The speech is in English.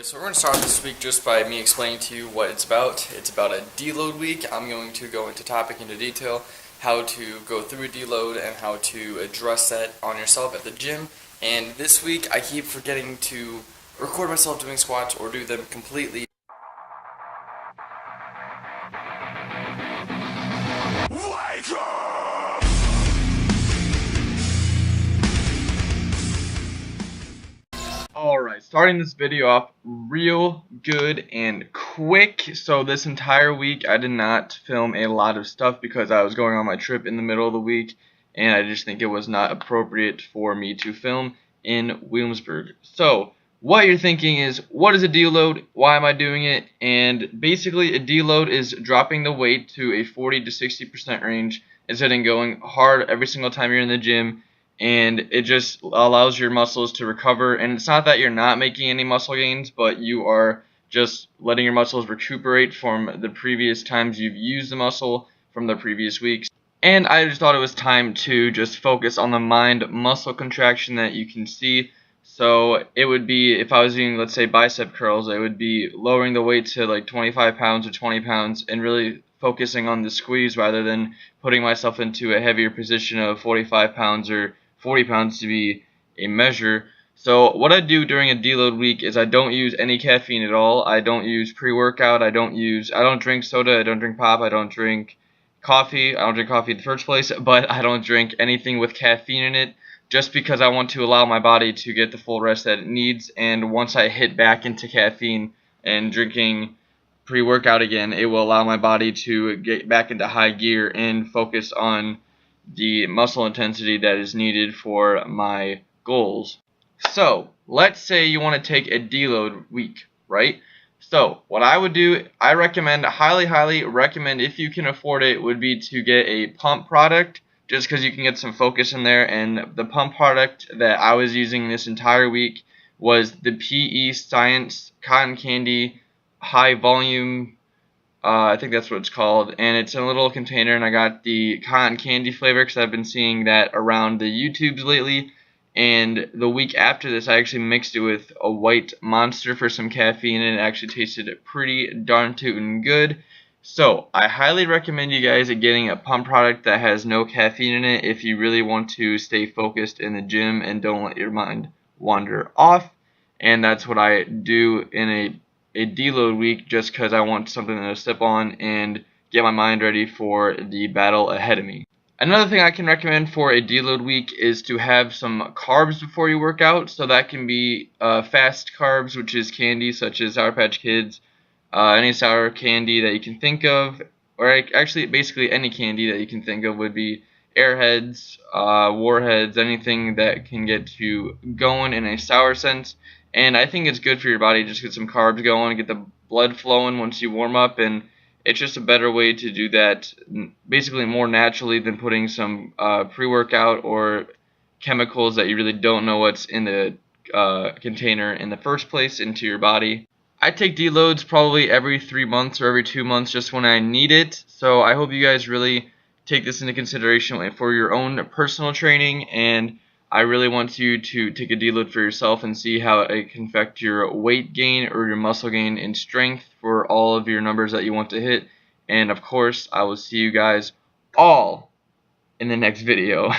Alright, so we're going to start this week just by me explaining to you what it's about. It's about a deload week. I'm going to go into detail, how to go through a deload and how to address that on yourself at the gym. And this week I keep forgetting to record myself doing squats or do them completely. Wake up! Alright, starting this video off real good and quick. So this entire week I did not film a lot of stuff because I was going on my trip in the middle of the week and I just think it was not appropriate for me to film in Williamsburg. So what you're thinking is, what is a deload? Why am I doing it? And basically a deload is dropping the weight to a 40 to 60% range instead of going hard every single time you're in the gym. And it just allows your muscles to recover. And it's not that you're not making any muscle gains, but you are just letting your muscles recuperate from the previous times you've used the muscle from the previous weeks. And I just thought it was time to just focus on the mind muscle contraction that you can see. So it would be, if I was doing, let's say, bicep curls, it would be lowering the weight to like 25 pounds or 20 pounds and really focusing on the squeeze rather than putting myself into a heavier position of 45 pounds or 40 pounds to be a measure. So what I do during a deload week is I don't use any caffeine at all. I don't use pre-workout. I don't drink soda. I don't drink pop. I don't drink coffee. I don't drink coffee in the first place, but I don't drink anything with caffeine in it just because I want to allow my body to get the full rest that it needs. And once I hit back into caffeine and drinking pre-workout again, it will allow my body to get back into high gear and focus on the muscle intensity that is needed for my goals. So let's say you want to take a deload week, right? So what I would do, I recommend, highly recommend, if you can afford it, would be to get a pump product, just because you can get some focus in there. And the pump product that I was using this entire week was the PE Science Cotton Candy High Volume, I think that's what it's called, and it's in a little container, and I got the cotton candy flavor because I've been seeing that around the YouTubes lately. And the week after this I actually mixed it with a white Monster for some caffeine, and it actually tasted pretty darn tootin' good. So I highly recommend you guys getting a pump product that has no caffeine in it if you really want to stay focused in the gym and don't let your mind wander off. And that's what I do in a deload week, just because I want something to sip on and get my mind ready for the battle ahead of me. Another thing I can recommend for a deload week is to have some carbs before you work out. So that can be fast carbs, which is candy such as Sour Patch Kids, any sour candy that you can think of, or actually basically any candy that you can think of would be Airheads, Warheads, anything that can get you going in a sour sense. And I think it's good for your body, just get some carbs going, get the blood flowing once you warm up, and it's just a better way to do that, basically more naturally than putting some pre-workout or chemicals that you really don't know what's in the container in the first place into your body. I take deloads probably every 3 months or every 2 months just when I need it, so I hope you guys really take this into consideration for your own personal training, and I really want you to take a deload for yourself and see how it can affect your weight gain or your muscle gain in strength for all of your numbers that you want to hit. And of course, I will see you guys all in the next video.